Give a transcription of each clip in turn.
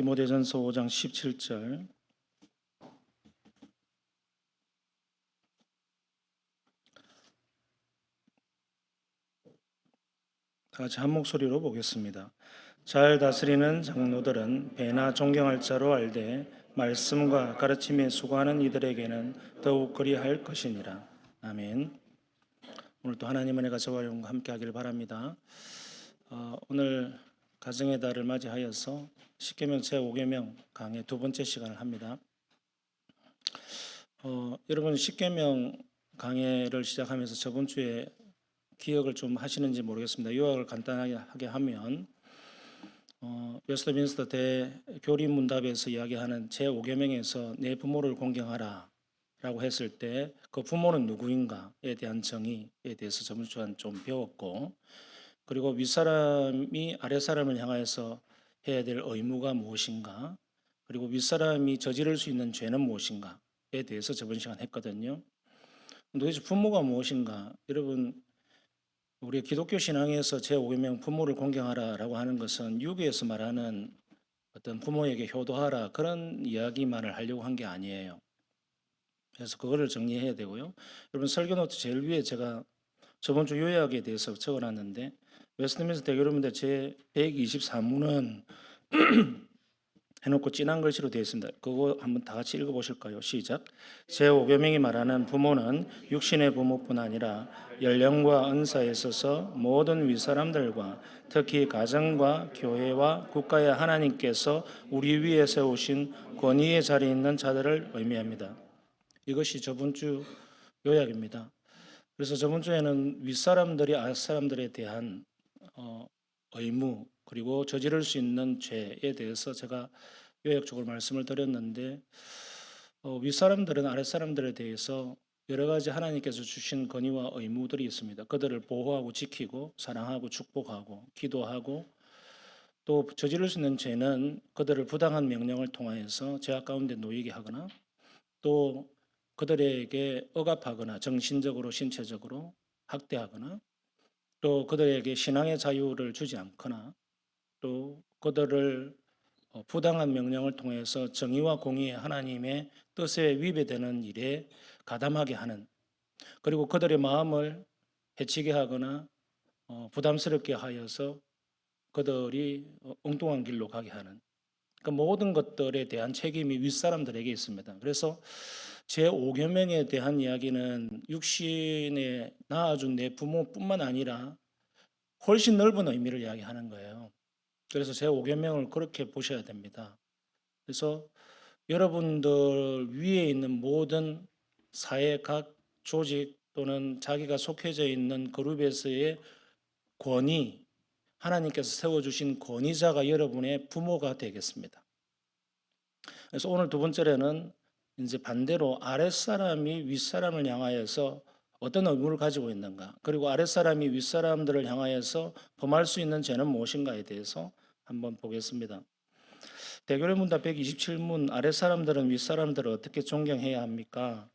디모데전서 5장 17절. 다 같이 한 목소리로 보겠습니다. 잘 다스리는 장로들은 배나 존경할 자로 알되 말씀과 가르침에 수고하는 이들에게는 더욱 그리할 것이니라. 아멘. 오늘 또 하나님의 은혜가 저와 여러분과 함께 하길 바랍니다. 오늘 가정의 달을 맞이하여서 십계명 제5계명 강의 두 번째 시간을 합니다. 여러분 십계명 강의를 시작하면서 저번 주에 기억을 좀 하시는지 모르겠습니다. 요약을 간단하게 하면 웨스트민스터 대교리 문답에서 이야기하는 제5계명에서 내 부모를 공경하라 라고 했을 때 그 부모는 누구인가에 대한 정의에 대해서 저번 주에 좀 배웠고, 그리고 윗사람이 아랫사람을 향하여서 해야 될 의무가 무엇인가, 그리고 윗사람이 저지를 수 있는 죄는 무엇인가에 대해서 저번 시간 했거든요. 도대체 부모가 무엇인가? 여러분, 우리 기독교 신앙에서 제5계명 부모를 공경하라라고 하는 것은 유교에서 말하는 어떤 부모에게 효도하라 그런 이야기만을 하려고 한 게 아니에요. 그래서 그거를 정리해야 되고요. 여러분 설교 노트 제일 위에 제가 저번 주 요약에 대해서 적어놨는데, 웨스트민스터 대교리문답 제 124문은 해놓고 진한 글씨로 되어 있습니다. 그거 한번 다 같이 읽어보실까요? 시작. 제5계명이 말하는 부모는 육신의 부모뿐 아니라 연령과 은사에 있어서 모든 윗사람들과 특히 가정과 교회와 국가의 하나님께서 우리 위에 세우신 권위의 자리에 있는 자들을 의미합니다. 이것이 저번 주 요약입니다. 그래서 저번 주에는 윗사람들이 아랫사람들에 대한 의무, 그리고 저지를 수 있는 죄에 대해서 제가 요약적으로 말씀을 드렸는데, 윗사람들은 아랫사람들에 대해서 여러 가지 하나님께서 주신 권위와 의무들이 있습니다. 그들을 보호하고 지키고 사랑하고 축복하고 기도하고, 또 저지를 수 있는 죄는 그들을 부당한 명령을 통하여서 죄악 가운데 놓이게 하거나, 또 그들에게 억압하거나 정신적으로 신체적으로 학대하거나, 또 그들에게 신앙의 자유를 주지 않거나, 또 그들을 부당한 명령을 통해서 정의와 공의의 하나님의 뜻에 위배되는 일에 가담하게 하는, 그리고 그들의 마음을 해치게 하거나 부담스럽게 하여서 그들이 엉뚱한 길로 가게 하는 그 모든 것들에 대한 책임이 윗사람들에게 있습니다. 그래서 제5계명에 대한 이야기는 육신에 낳아준 내 부모뿐만 아니라 훨씬 넓은 의미를 이야기하는 거예요. 그래서 제5계명을 그렇게 보셔야 됩니다. 그래서 여러분들 위에 있는 모든 사회 각 조직 또는 자기가 속해져 있는 그룹에서의 권위, 하나님께서 세워주신 권위자가 여러분의 부모가 되겠습니다. 그래서 오늘 두 번째로는 이제 반대로 아랫사람이 윗사람을 향하여서 어떤 의무를 가지고 있는가, 그리고 아랫사람이 윗사람들을 향하여서 범할 수 있는 죄는 무엇인가에 대해서 한번 보겠습니다. 대교리 문답 127문 아랫사람들은 윗사람들을 어떻게 존경해야 합니까?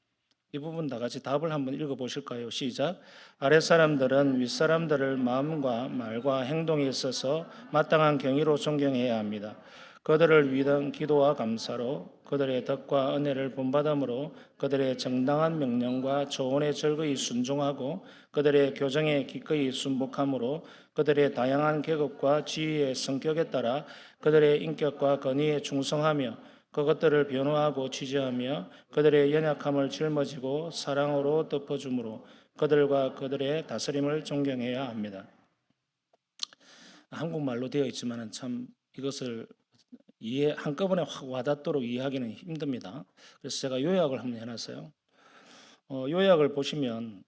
이 부분 다 같이 답을 한번 읽어보실까요? 시작. 아랫사람들은 윗사람들을 마음과 말과 행동에 있어서 마땅한 경의로 존경해야 합니다. 그들을 위한 기도와 감사로, 그들의 덕과 은혜를 본받음으로, 그들의 정당한 명령과 조언에 절거히 순종하고, 그들의 교정에 기꺼이 순복함으로, 그들의 다양한 계급과 지위의 성격에 따라 그들의 인격과 권위에 충성하며, 그것들을 변호하고 취재하며 그들의 연약함을 짊어지고 사랑으로 덮어줌으로 그들과 그들의 다스림을 존경해야 합니다. 한국말로 되어 있지만 참 이것을 한꺼번에 확 와닿도록 이해하기는 힘듭니다. 그래서 제가 요약을 한번 해놨어요. 요약을 보시면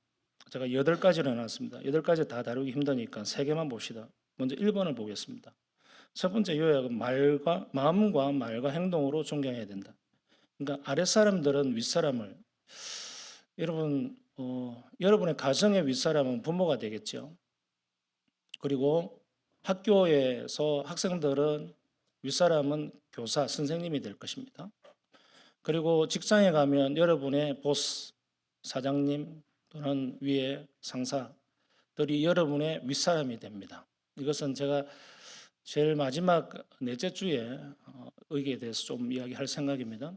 제가 8가지로 해놨습니다. 8가지 다 다루기 힘드니까 3개만 봅시다. 먼저 1번을 보겠습니다. 첫 번째 요약은 마음과 말과 행동으로 존경해야 된다. 그러니까 아랫사람들은 윗사람을, 여러분의 가정의 윗사람은 부모가 되겠죠. 그리고 학교에서 학생들은 윗사람은 교사, 선생님이 될 것입니다. 그리고 직장에 가면 여러분의 보스, 사장님 또는 위에 상사들이 여러분의 윗사람이 됩니다. 이것은 제가 제일 마지막 넷째 주에 의기에 대해서 좀 이야기할 생각입니다.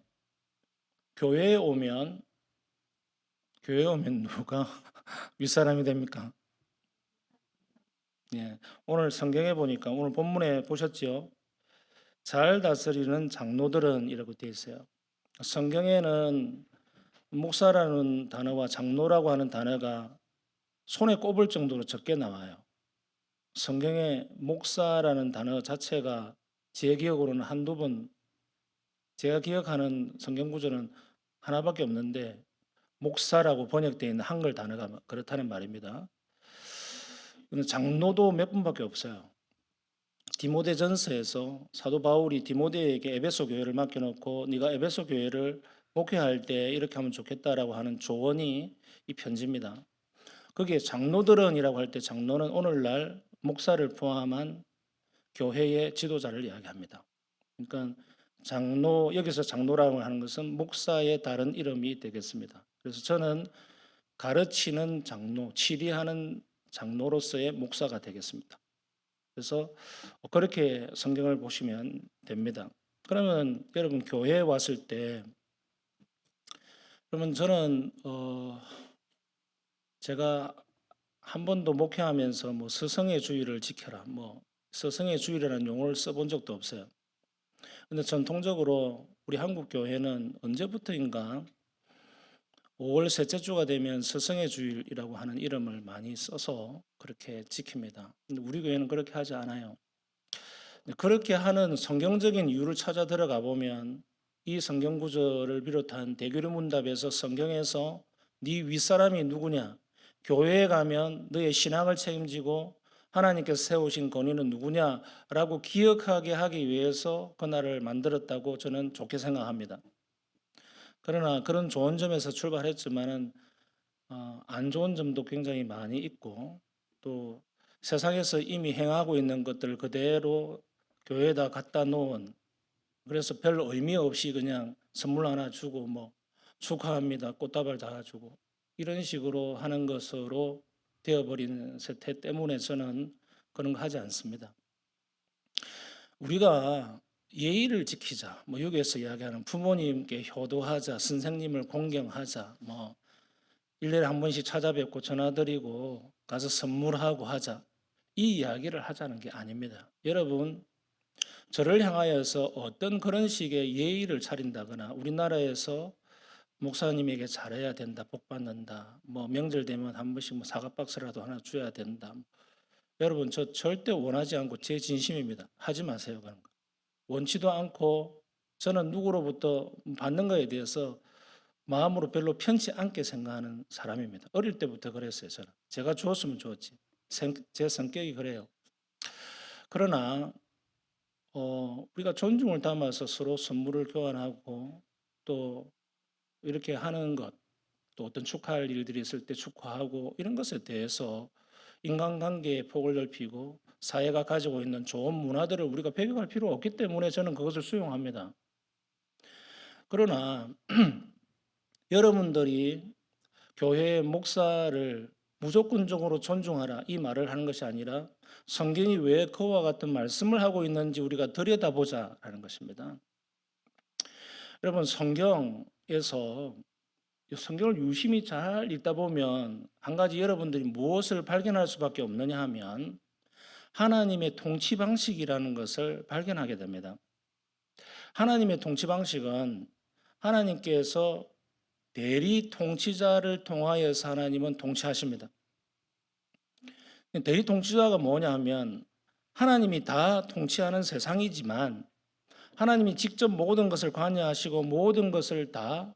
교회에 오면 누가 윗사람이 됩니까? 예. 오늘 성경에 보니까 오늘 본문에 보셨지요? 잘 다스리는 장로들은 이라고 되어 있어요. 성경에는 목사라는 단어와 장로라고 하는 단어가 손에 꼽을 정도로 적게 나와요. 성경에 목사라는 단어 자체가 제 기억으로는 한두 번, 제가 기억하는 성경 구절은 하나밖에 없는데 목사라고 번역되어 있는 한글 단어가 그렇다는 말입니다. 장로도 몇 분밖에 없어요. 디모데전서에서 사도 바울이 디모데에게 에베소 교회를 맡겨놓고 네가 에베소 교회를 목회할 때 이렇게 하면 좋겠다라고 하는 조언이 이 편지입니다. 거기에 장로들은이라고 할 때 장로는 오늘날 목사를 포함한 교회의 지도자를 이야기합니다. 그러니까 장로, 여기서 장로라고 하는 것은 목사의 다른 이름이 되겠습니다. 그래서 저는 가르치는 장로, 치리하는 장로로서의 목사가 되겠습니다. 그래서 그렇게 성경을 보시면 됩니다. 그러면 여러분 교회에 왔을 때 그러면 저는 제가 한 번도 목회하면서 뭐 스승의 주의를 지켜라, 뭐 스승의 주의라는 용어를 써본 적도 없어요. 근데 전통적으로 우리 한국 교회는 언제부터인가 5월 셋째 주가 되면 스승의 주일이라고 하는 이름을 많이 써서 그렇게 지킵니다. 근데 우리 교회는 그렇게 하지 않아요. 그렇게 하는 성경적인 이유를 찾아 들어가 보면 이 성경 구절을 비롯한 대교류 문답에서 성경에서 네 윗사람이 누구냐? 교회에 가면 너의 신앙을 책임지고 하나님께서 세우신 권위는 누구냐라고 기억하게 하기 위해서 그날을 만들었다고 저는 좋게 생각합니다. 그러나 그런 좋은 점에서 출발했지만은 안 좋은 점도 굉장히 많이 있고 또 세상에서 이미 행하고 있는 것들 그대로 교회에다 갖다 놓은 그래서 별 의미 없이 그냥 선물 하나 주고 뭐 축하합니다 꽃다발 달아주고 이런 식으로 하는 것으로 되어버린 세태 때문에 저는 그런 거 하지 않습니다. 우리가 예의를 지키자 뭐 여기에서 이야기하는 부모님께 효도하자 선생님을 공경하자 뭐 1년에 한 번씩 찾아뵙고 전화드리고 가서 선물하고 하자 이 이야기를 하자는 게 아닙니다. 여러분 저를 향하여서 어떤 그런 식의 예의를 차린다거나 우리나라에서 목사님에게 잘해야 된다, 복 받는다, 뭐 명절 되면 한 번씩 뭐 사과 박스라도 하나 줘야 된다. 여러분 저 절대 원하지 않고 제 진심입니다. 하지 마세요 그런 거. 원치도 않고 저는 누구로부터 받는 거에 대해서 마음으로 별로 편치 않게 생각하는 사람입니다. 어릴 때부터 그랬어요 저는. 제가 주었으면 좋았지. 제 성격이 그래요. 그러나 우리가 존중을 담아서 서로 선물을 교환하고 또 이렇게 하는 것, 또 어떤 축하할 일들이 있을 때 축하하고 이런 것에 대해서 인간관계의 폭을 넓히고 사회가 가지고 있는 좋은 문화들을 우리가 배격할 필요가 없기 때문에 저는 그것을 수용합니다. 그러나 여러분들이 교회의 목사를 무조건적으로 존중하라 이 말을 하는 것이 아니라 성경이 왜 그와 같은 말씀을 하고 있는지 우리가 들여다보자라는 것입니다. 여러분 성경에서 성경을 유심히 잘 읽다 보면 한 가지 여러분들이 무엇을 발견할 수밖에 없느냐 하면 하나님의 통치 방식이라는 것을 발견하게 됩니다. 하나님의 통치 방식은 하나님께서 대리 통치자를 통하여서 하나님은 통치하십니다. 대리 통치자가 뭐냐 하면 하나님이 다 통치하는 세상이지만 하나님이 직접 모든 것을 관여하시고 모든 것을 다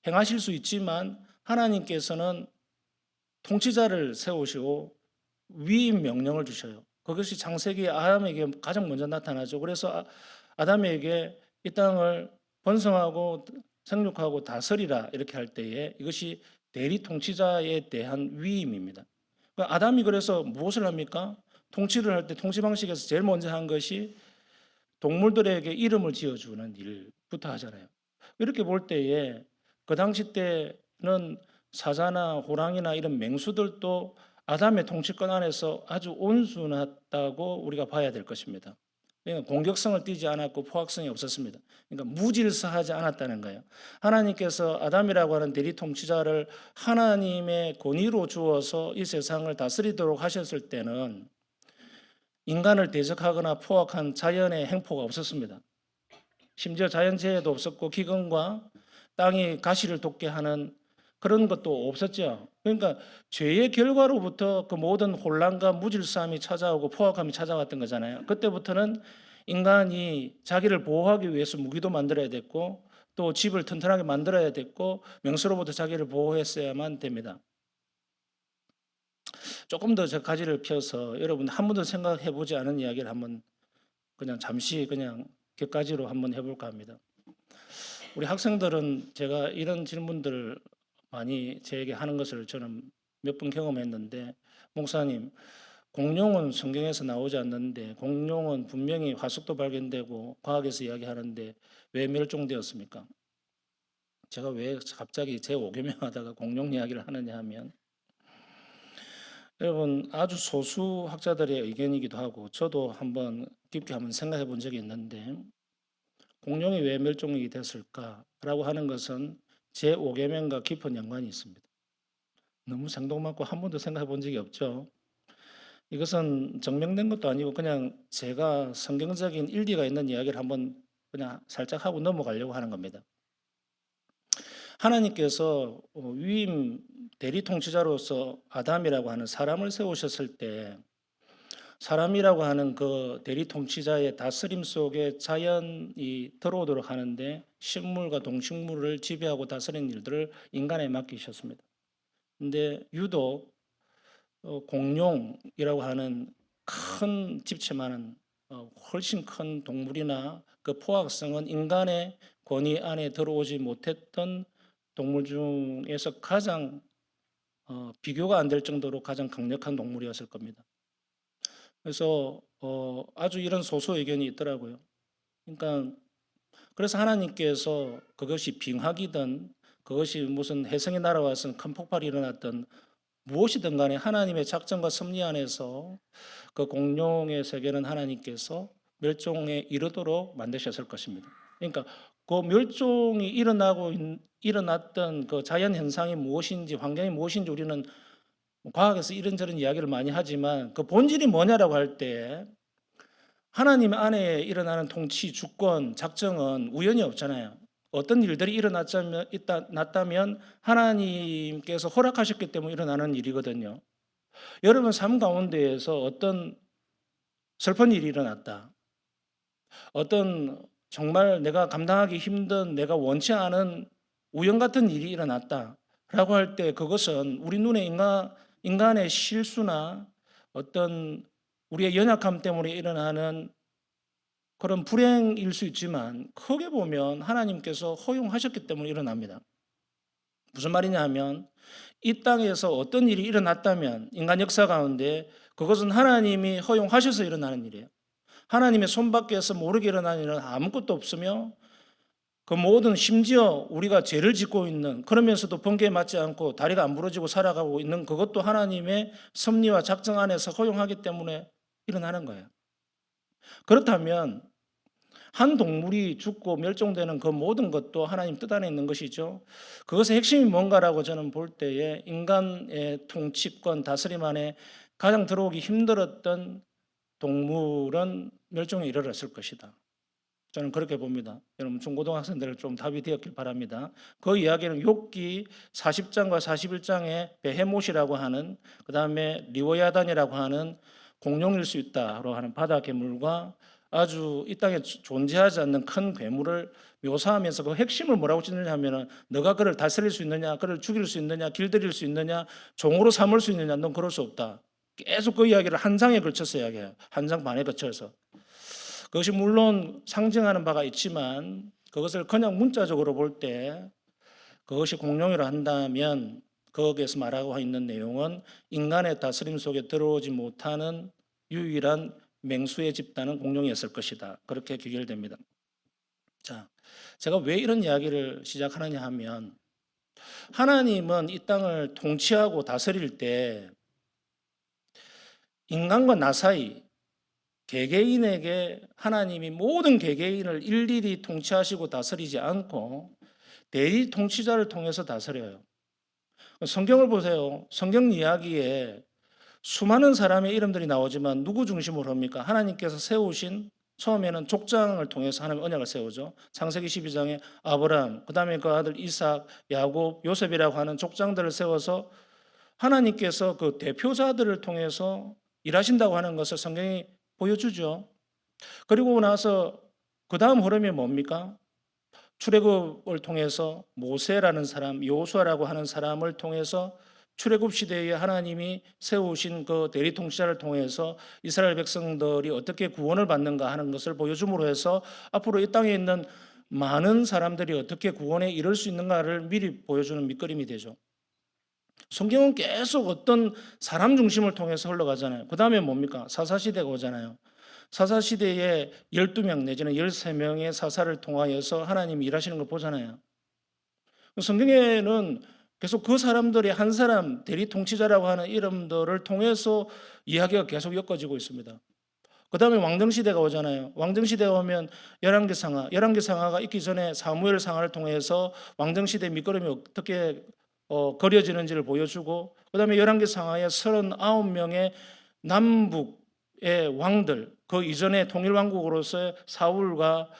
행하실 수 있지만 하나님께서는 통치자를 세우시고 위임 명령을 주셔요. 그것이 창세기 아담에게 가장 먼저 나타나죠. 그래서 아담에게 이 땅을 번성하고 생육하고 다스리라 이렇게 할 때에 이것이 대리 통치자에 대한 위임입니다. 아담이 그래서 무엇을 합니까? 통치를 할 때 통치 방식에서 제일 먼저 한 것이 동물들에게 이름을 지어주는 일부터 하잖아요. 이렇게 볼 때에 그 당시 때는 사자나 호랑이나 이런 맹수들도 아담의 통치권 안에서 아주 온순했다고 우리가 봐야 될 것입니다. 그러니까 공격성을 띠지 않았고 포악성이 없었습니다. 그러니까 무질서하지 않았다는 거예요. 하나님께서 아담이라고 하는 대리 통치자를 하나님의 권위로 주어서 이 세상을 다스리도록 하셨을 때는 인간을 대적하거나 포악한 자연의 행포가 없었습니다. 심지어 자연재해도 없었고 기근과 땅이 가시를 돋게 하는 그런 것도 없었죠. 그러니까 죄의 결과로부터 그 모든 혼란과 무질서함이 찾아오고 포악함이 찾아왔던 거잖아요. 그때부터는 인간이 자기를 보호하기 위해서 무기도 만들어야 됐고 또 집을 튼튼하게 만들어야 됐고 명수로부터 자기를 보호했어야만 됩니다. 조금 더 저 가지를 펴서 여러분 한 번도 생각해 보지 않은 이야기를 한번 그냥 잠시 그냥 격가지로 한번 해볼까 합니다. 우리 학생들은 제가 이런 질문들을 많이 저에게 하는 것을 저는 몇 번 경험했는데, 목사님, 공룡은 성경에서 나오지 않는데 공룡은 분명히 화석도 발견되고 과학에서 이야기하는데 왜 멸종되었습니까? 제가 왜 갑자기 제 5계명 하다가 공룡 이야기를 하느냐 하면, 여러분 아주 소수 학자들의 의견이기도 하고 저도 한번 깊게 한번 생각해 본 적이 있는데, 공룡이 왜 멸종이 됐을까라고 하는 것은 제 5계명과 깊은 연관이 있습니다. 너무 생뚱맞고 한 번도 생각해 본 적이 없죠. 이것은 증명된 것도 아니고 그냥 제가 성경적인 일리가 있는 이야기를 한번 그냥 살짝 하고 넘어가려고 하는 겁니다. 하나님께서 위임 대리 통치자로서 아담이라고 하는 사람을 세우셨을 때, 사람이라고 하는 그 대리 통치자의 다스림 속에 자연이 들어오도록 하는데 식물과 동식물을 지배하고 다스리는 일들을 인간에 맡기셨습니다. 근데 유독 공룡이라고 하는 큰 집채만한 훨씬 큰 동물이나 그 포악성은 인간의 권위 안에 들어오지 못했던 동물 중에서 가장 비교가 안 될 정도로 가장 강력한 동물이었을 겁니다. 그래서 아주 이런 소수 의견이 있더라고요. 그러니까 그래서 하나님께서 그것이 빙하기든 그것이 무슨 혜성이 날아와서 큰 폭발이 일어났던 무엇이든 간에 하나님의 작전과 섭리 안에서 그 공룡의 세계는 하나님께서 멸종에 이르도록 만드셨을 것입니다. 그러니까 그 멸종이 일어났던 그 자연 현상이 무엇인지 환경이 무엇인지 우리는 과학에서 이런저런 이야기를 많이 하지만 그 본질이 뭐냐라고 할 때 하나님 안에 일어나는 통치, 주권, 작정은 우연이 없잖아요. 어떤 일들이 났다면 하나님께서 허락하셨기 때문에 일어나는 일이거든요. 여러분 삶 가운데에서 어떤 슬픈 일이 일어났다. 어떤 정말 내가 감당하기 힘든 내가 원치 않은 우연 같은 일이 일어났다. 라고 할 때 그것은 우리 눈에 인간의 실수나 어떤 우리의 연약함 때문에 일어나는 그런 불행일 수 있지만 크게 보면 하나님께서 허용하셨기 때문에 일어납니다. 무슨 말이냐 하면 이 땅에서 어떤 일이 일어났다면 인간 역사 가운데 그것은 하나님이 허용하셔서 일어나는 일이에요. 하나님의 손밖에서 모르게 일어나는 일은 아무것도 없으며 그 모든 심지어 우리가 죄를 짓고 있는 그러면서도 번개에 맞지 않고 다리가 안 부러지고 살아가고 있는 그것도 하나님의 섭리와 작정 안에서 허용하기 때문에 일어나는 거예요. 그렇다면 한 동물이 죽고 멸종되는 그 모든 것도 하나님 뜻 안에 있는 것이죠. 그것의 핵심이 뭔가라고 저는 볼 때에 인간의 통치권 다스림 안에 가장 들어오기 힘들었던 동물은 멸종에 이르렀을 것이다. 저는 그렇게 봅니다. 여러분 중고등학생들 좀 답이 되었길 바랍니다. 그 이야기는 욥기 40장과 41장에 베헤못이라고 하는 그 다음에 리워야단이라고 하는 공룡일 수 있다로 하는 바다 괴물과 아주 이 땅에 존재하지 않는 큰 괴물을 묘사하면서 그 핵심을 뭐라고 찢느냐면은 너가 그를 다스릴 수 있느냐, 그를 죽일 수 있느냐, 길들일 수 있느냐, 종으로 삼을 수 있느냐, 넌 그럴 수 없다. 계속 그 이야기를 한 장에 걸쳐서 이야기해요. 한 장 반에 걸쳐서. 그것이 물론 상징하는 바가 있지만 그것을 그냥 문자적으로 볼 때 그것이 공룡이라 한다면 거기에서 말하고 있는 내용은 인간의 다스림 속에 들어오지 못하는 유일한 맹수의 집단은 공룡이었을 것이다. 그렇게 귀결됩니다. 자, 제가 왜 이런 이야기를 시작하느냐 하면 하나님은 이 땅을 통치하고 다스릴 때 인간과 나 사이 개개인에게 하나님이 모든 개개인을 일일이 통치하시고 다스리지 않고 대리 통치자를 통해서 다스려요. 성경을 보세요. 성경 이야기에 수많은 사람의 이름들이 나오지만 누구 중심으로 합니까? 하나님께서 세우신 처음에는 족장을 통해서 하나님 언약을 세우죠. 창세기 12장에 아브라함, 그다음에 그 아들 이삭, 야곱, 요셉이라고 하는 족장들을 세워서 하나님께서 그 대표자들을 통해서 일하신다고 하는 것을 성경이 보여주죠. 그리고 나서 그 다음 흐름이 뭡니까? 출애굽을 통해서 모세라는 사람, 여호수아라고 하는 사람을 통해서 출애굽 시대에 하나님이 세우신 그 대리 통치자를 통해서 이스라엘 백성들이 어떻게 구원을 받는가 하는 것을 보여줌으로 해서 앞으로 이 땅에 있는 많은 사람들이 어떻게 구원에 이를 수 있는가를 미리 보여주는 밑그림이 되죠. 성경은 계속 어떤 사람 중심을 통해서 흘러가잖아요. 그 다음에 뭡니까? 사사시대가 오잖아요. 사사시대에 12명 내지는 13명의 사사를 통하여서 하나님이 일하시는 걸 보잖아요. 성경에는 계속 그 사람들의 한 사람 대리 통치자라고 하는 이름들을 통해서 이야기가 계속 엮어지고 있습니다. 그 다음에 왕정시대가 오잖아요. 왕정시대가 오면 열왕기상하가 있기 전에 사무엘 상하를 통해서 왕정시대 밑거름이 어떻게 그려지는지를 보여주고, 그 다음에 열왕기상하에 39명의 남북의 왕들, 그 이전에 통일왕국으로서의 사울과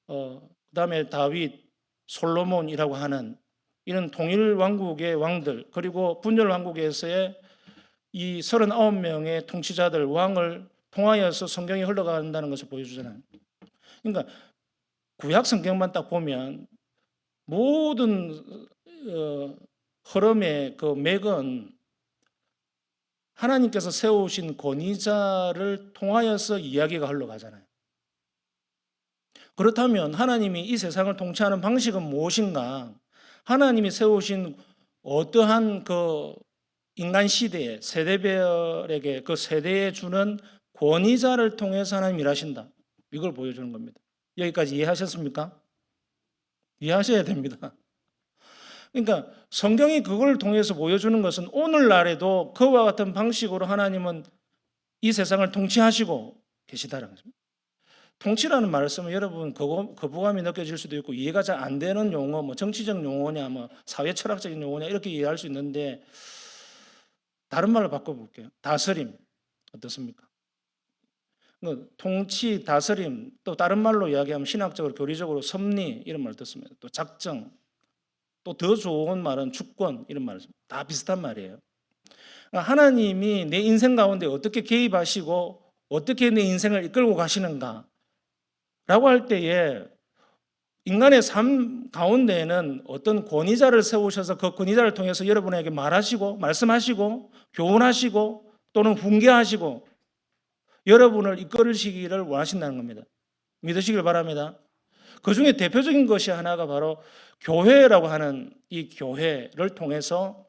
그 다음에 다윗, 솔로몬이라고 하는 이런 통일왕국의 왕들, 그리고 분열왕국에서의 이 39명의 통치자들, 왕을 통하여서 성경이 흘러간다는 것을 보여주잖아요. 그러니까 구약 성경만 딱 보면 모든 흐름의 그 맥은 하나님께서 세우신 권위자를 통하여서 이야기가 흘러가잖아요. 그렇다면 하나님이 이 세상을 통치하는 방식은 무엇인가? 하나님이 세우신 어떠한 그 인간 시대에 세대별에게 그 세대에 주는 권위자를 통해서 하나님 일하신다. 이걸 보여주는 겁니다. 여기까지 이해하셨습니까? 이해하셔야 됩니다. 그러니까 성경이 그걸 통해서 보여주는 것은 오늘날에도 그와 같은 방식으로 하나님은 이 세상을 통치하시고 계시다는 것입니다. 통치라는 말을 쓰면 여러분 거부감이 느껴질 수도 있고 이해가 잘 안 되는 용어, 뭐 정치적 용어냐, 뭐 사회 철학적인 용어냐 이렇게 이해할 수 있는데 다른 말로 바꿔볼게요. 다스림 어떻습니까? 통치, 다스림, 또 다른 말로 이야기하면 신학적으로 교리적으로 섭리 이런 말 듣습니다. 또 작정, 또 더 좋은 말은 주권 이런 말 다 비슷한 말이에요. 하나님이 내 인생 가운데 어떻게 개입하시고 어떻게 내 인생을 이끌고 가시는가 라고 할 때에 인간의 삶 가운데에는 어떤 권위자를 세우셔서 그 권위자를 통해서 여러분에게 말하시고 말씀하시고 교훈하시고 또는 훈계하시고 여러분을 이끌으시기를 원하신다는 겁니다. 믿으시길 바랍니다. 그 중에 대표적인 것이 하나가 바로 교회라고 하는 이 교회를 통해서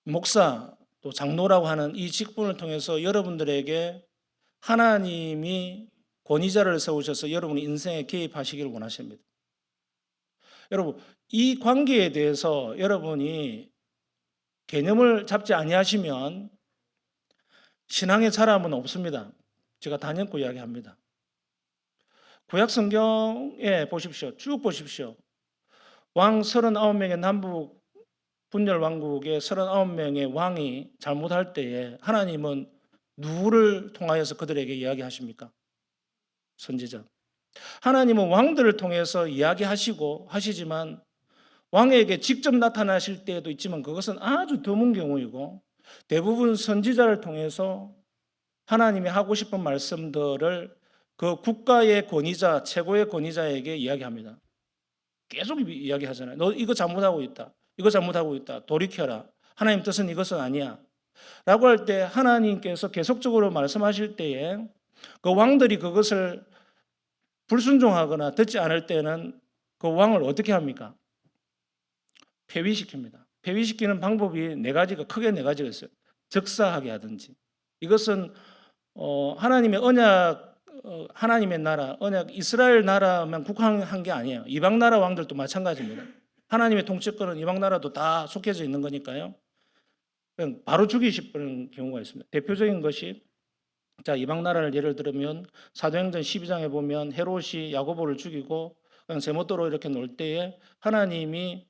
목사 또 장로라고 하는 이 직분을 통해서 여러분들에게 하나님이 권위자를 세우셔서 여러분의 인생에 개입하시기를 원하십니다. 여러분, 이 관계에 대해서 여러분이 개념을 잡지 아니하시면 신앙의 자람은 없습니다. 제가 단연코 이야기합니다. 구약 성경에 보십시오. 쭉 보십시오. 왕 39명의 남북 분열 왕국의 39명의 왕이 잘못할 때에 하나님은 누구를 통하여서 그들에게 이야기하십니까? 선지자. 하나님은 왕들을 통해서 이야기하시고 하시지만 왕에게 직접 나타나실 때도 있지만 그것은 아주 드문 경우이고 대부분 선지자를 통해서 하나님이 하고 싶은 말씀들을 그 국가의 권위자, 최고의 권위자에게 이야기합니다. 계속 이야기하잖아요. 너 이거 잘못하고 있다. 이거 잘못하고 있다. 돌이켜라. 하나님 뜻은 이것은 아니야. 라고 할 때 하나님께서 계속적으로 말씀하실 때에 그 왕들이 그것을 불순종하거나 듣지 않을 때는 그 왕을 어떻게 합니까? 폐위시킵니다. 폐위시키는 방법이 크게 네 가지가 있어요. 즉사하게 하든지. 이것은 하나님의 언약, 하나님의 나라, 언약 이스라엘 나라만 국한한 게 아니에요. 이방 나라 왕들도 마찬가지입니다. 하나님의 통치권은 이방 나라도 다 속해져 있는 거니까요. 바로 죽이시는 경우가 있습니다. 대표적인 것이 자, 이방 나라를 예를 들면 사도행전 12장에 보면 헤롯이 야고보를 죽이고 그냥 제멋대로 이렇게 놀 때에 하나님이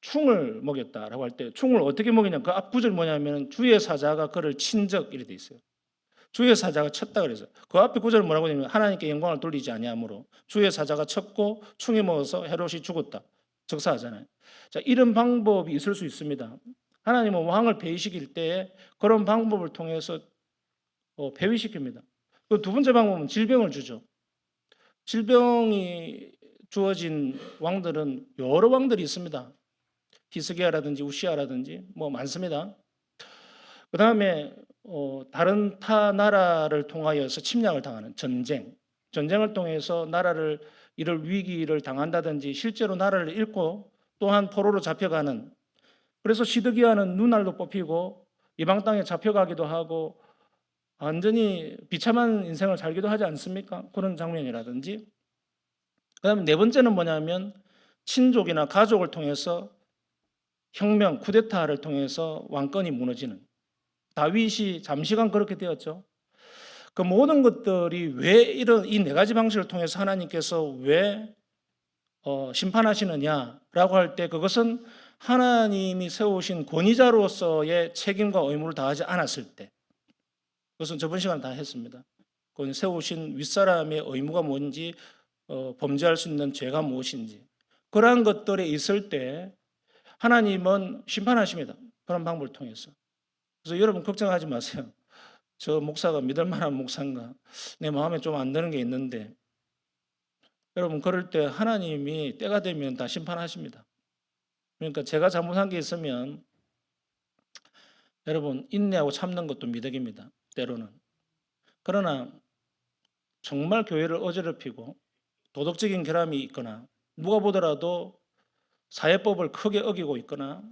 충을 먹였다라고 할 때 충을 어떻게 먹이냐? 그 앞 구절 뭐냐면 주의 사자가 그를 친적 이렇게 돼 있어요. 주의 사자가 쳤다 그래서 그 앞에 구절 뭐라고 되냐면 하나님께 영광을 돌리지 아니하므로 주의 사자가 쳤고 충이 먹어서 헤롯이 죽었다. 적사하잖아요. 자, 이런 방법이 있을 수 있습니다. 하나님은 왕을 폐위시킬 때 그런 방법을 통해서 폐위시킵니다. 그 두 번째 방법은 질병을 주죠. 질병이 주어진 왕들은 여러 왕들이 있습니다. 히스기야라든지 우시야라든지 뭐 많습니다. 그 다음에 다른 타 나라를 통하여서 침략을 당하는 전쟁을 통해서 나라를 이를 위기를 당한다든지 실제로 나라를 잃고 또한 포로로 잡혀가는 그래서 시드기야는 눈알도 뽑히고 이방 땅에 잡혀가기도 하고 완전히 비참한 인생을 살기도 하지 않습니까? 그런 장면이라든지 그다음에 네 번째는 뭐냐면 친족이나 가족을 통해서 혁명, 쿠데타를 통해서 왕권이 무너지는 다윗이 잠시간 그렇게 되었죠. 그 모든 것들이 왜 이런 이 네 가지 방식을 통해서 하나님께서 왜 심판하시느냐라고 할 때 그것은 하나님이 세우신 권위자로서의 책임과 의무를 다하지 않았을 때 그것은 저번 시간에 다 했습니다. 그 세우신 윗사람의 의무가 뭔지 범죄할 수 있는 죄가 무엇인지 그러한 것들에 있을 때 하나님은 심판하십니다. 그런 방법을 통해서. 그래서 여러분 걱정하지 마세요. 저 목사가 믿을 만한 목사인가? 내 마음에 좀 안 드는 게 있는데 여러분 그럴 때 하나님이 때가 되면 다 심판하십니다. 그러니까 제가 잘못한 게 있으면 여러분 인내하고 참는 것도 미덕입니다. 때로는. 그러나 정말 교회를 어지럽히고 도덕적인 결함이 있거나 누가 보더라도 사회법을 크게 어기고 있거나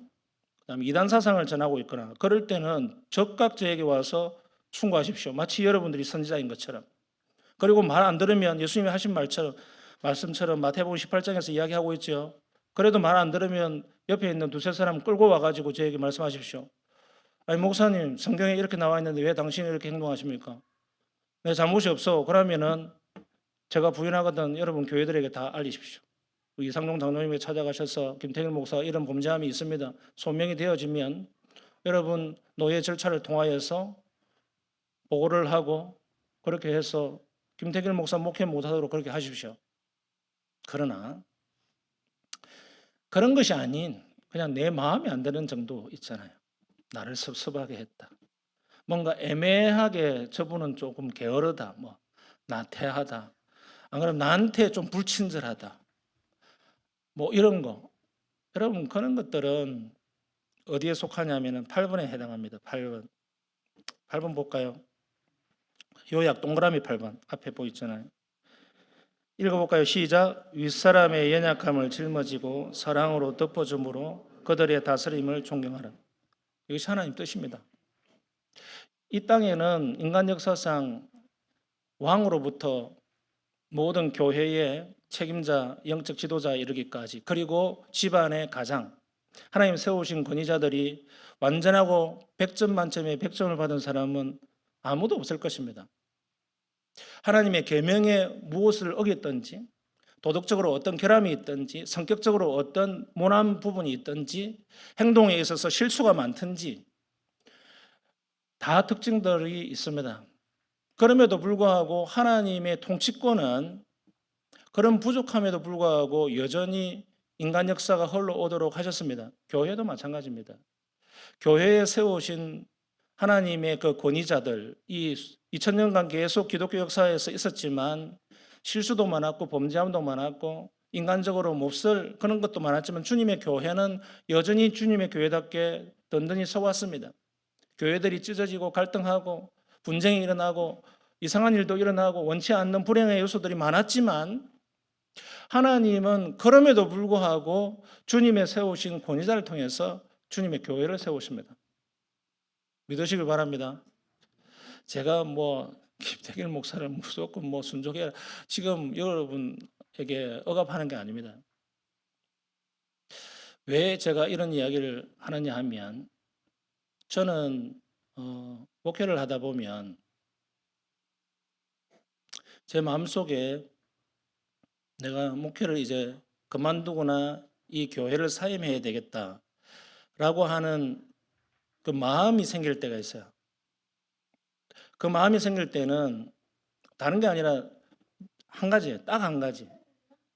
그다음에 이단 사상을 전하고 있거나 그럴 때는 적각 저에게 와서 충고하십시오. 마치 여러분들이 선지자인 것처럼. 그리고 말 안 들으면 예수님이 하신 말씀처럼 마태복음 18장에서 이야기하고 있죠. 그래도 말 안 들으면 옆에 있는 두세 사람 끌고 와가지고 저에게 말씀하십시오. 아니 목사님 성경에 이렇게 나와 있는데 왜 당신이 이렇게 행동하십니까? 내 잘못이 없어. 그러면은 제가 부인하거든 여러분 교회들에게 다 알리십시오. 이상동 장로님이 찾아가셔서 김태길 목사가 이런 범죄함이 있습니다. 소명이 되어지면 여러분 노예 절차를 통하여서 보고를 하고 그렇게 해서 김태길 목사 목회 못하도록 그렇게 하십시오. 그러나 그런 것이 아닌 그냥 내 마음에 안 드는 정도 있잖아요. 나를 섭섭하게 했다. 뭔가 애매하게 저분은 조금 게으르다. 뭐 나태하다. 안 그러면 나한테 좀 불친절하다. 뭐 이런 거. 여러분 그런 것들은 어디에 속하냐면은 8번에 해당합니다. 8번. 8번 볼까요? 요약 동그라미 8번 앞에 보이잖아요. 읽어볼까요? 시작. 윗사람의 연약함을 짊어지고 사랑으로 덮어줌으로 그들의 다스림을 존경하라. 이것이 하나님 뜻입니다. 이 땅에는 인간 역사상 왕으로부터 모든 교회의 책임자, 영적 지도자 이르기까지 그리고 집안의 가장 하나님 세우신 권위자들이 완전하고 100점 만점에 100점을 받은 사람은 아무도 없을 것입니다. 하나님의 계명에 무엇을 어겼든지 도덕적으로 어떤 결함이 있든지 성격적으로 어떤 모난 부분이 있든지 행동에 있어서 실수가 많든지 다 특징들이 있습니다. 그럼에도 불구하고 하나님의 통치권은 그런 부족함에도 불구하고 여전히 인간 역사가 흘러오도록 하셨습니다. 교회도 마찬가지입니다. 교회에 세우신 하나님의 그 권위자들, 이 2000년간 계속 기독교 역사에서 있었지만 실수도 많았고 범죄함도 많았고 인간적으로 몹쓸 그런 것도 많았지만 주님의 교회는 여전히 주님의 교회답게 든든히 서왔습니다. 교회들이 찢어지고 갈등하고 분쟁이 일어나고 이상한 일도 일어나고 원치 않는 불행의 요소들이 많았지만 하나님은 그럼에도 불구하고 주님의 세우신 권위자를 통해서 주님의 교회를 세우십니다. 믿으시길 바랍니다. 제가 김태길 목사를 무조건 순종해라. 지금 여러분에게 억압하는 게 아닙니다. 왜 제가 이런 이야기를 하느냐 하면 저는 목회를 하다 보면 제 마음속에 내가 목회를 이제 그만두거나 이 교회를 사임해야 되겠다라고 하는 그 마음이 생길 때가 있어요. 그 마음이 생길 때는 다른 게 아니라 한 가지예요. 딱 한 가지.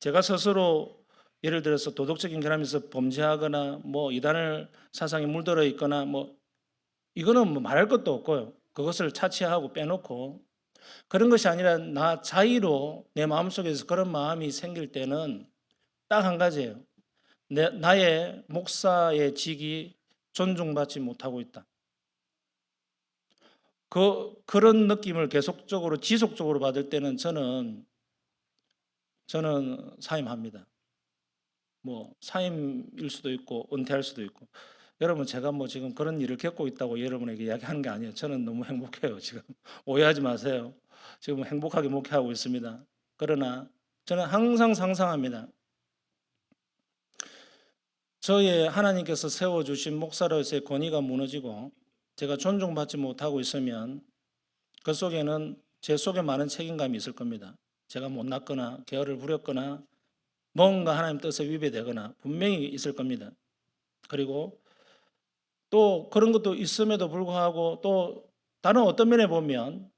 제가 스스로 예를 들어서 도덕적인 결함에서 범죄하거나 뭐 이단을 사상에 물들어 있거나 뭐 이거는 뭐 말할 것도 없고요. 그것을 차치하고 빼놓고 그런 것이 아니라 나 자의로 내 마음속에서 그런 마음이 생길 때는 딱 한 가지예요. 나의 목사의 직이 존중받지 못하고 있다. 그런 느낌을 계속적으로 지속적으로 받을 때는 저는 사임합니다. 뭐 사임일 수도 있고 은퇴할 수도 있고. 여러분 제가 뭐 지금 그런 일을 겪고 있다고 여러분에게 이야기하는 게 아니에요. 저는 너무 행복해요. 지금 오해하지 마세요. 지금 행복하게 목회하고 있습니다. 그러나 저는 항상 상상합니다. 저의 하나님께서 세워주신 목사로서의 권위가 무너지고 제가 존중받지 못하고 있으면 그 속에는 제 속에 많은 책임감이 있을 겁니다. 제가 못났거나 게으를 부렸거나 뭔가 하나님 뜻에 위배되거나 분명히 있을 겁니다. 그리고 또 그런 것도 있음에도 불구하고 또 다른 어떤 면에 보면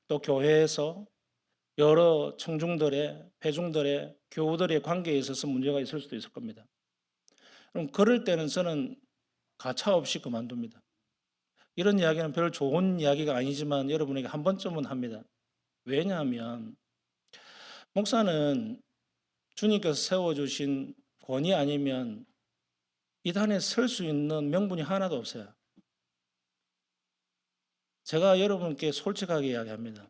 또 교회에서 여러 청중들의 회중들의 교우들의 관계에 있어서 문제가 있을 수도 있을 겁니다. 그럼 그럴 때는 저는 가차없이 그만둡니다. 이런 이야기는 별 좋은 이야기가 아니지만 여러분에게 한 번쯤은 합니다. 왜냐하면 목사는 주님께서 세워주신 권위 아니면 이 단에 설 수 있는 명분이 하나도 없어요. 제가 여러분께 솔직하게 이야기합니다.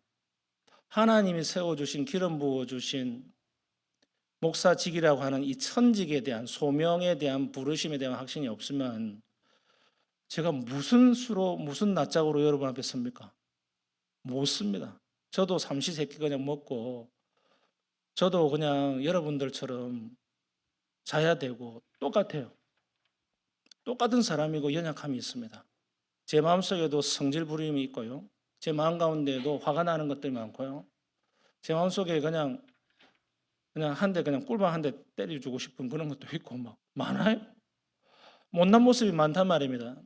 하나님이 세워주신 기름 부어주신 목사직이라고 하는 이 천직에 대한 소명에 대한 부르심에 대한 확신이 없으면 제가 무슨 수로 무슨 낯짝으로 여러분 앞에 섭니까? 못 씁니다. 저도 삼시세끼 그냥 먹고 저도 그냥 여러분들처럼 자야 되고 똑같아요. 똑같은 사람이고 연약함이 있습니다. 제 마음속에도 성질 부림이 있고요. 제 마음 가운데에도 화가 나는 것들이 많고요. 제 마음속에 그냥 한 대 그냥 꿀밤 한 대 때려주고 싶은 그런 것도 있고 막 많아요. 못난 모습이 많단 말입니다.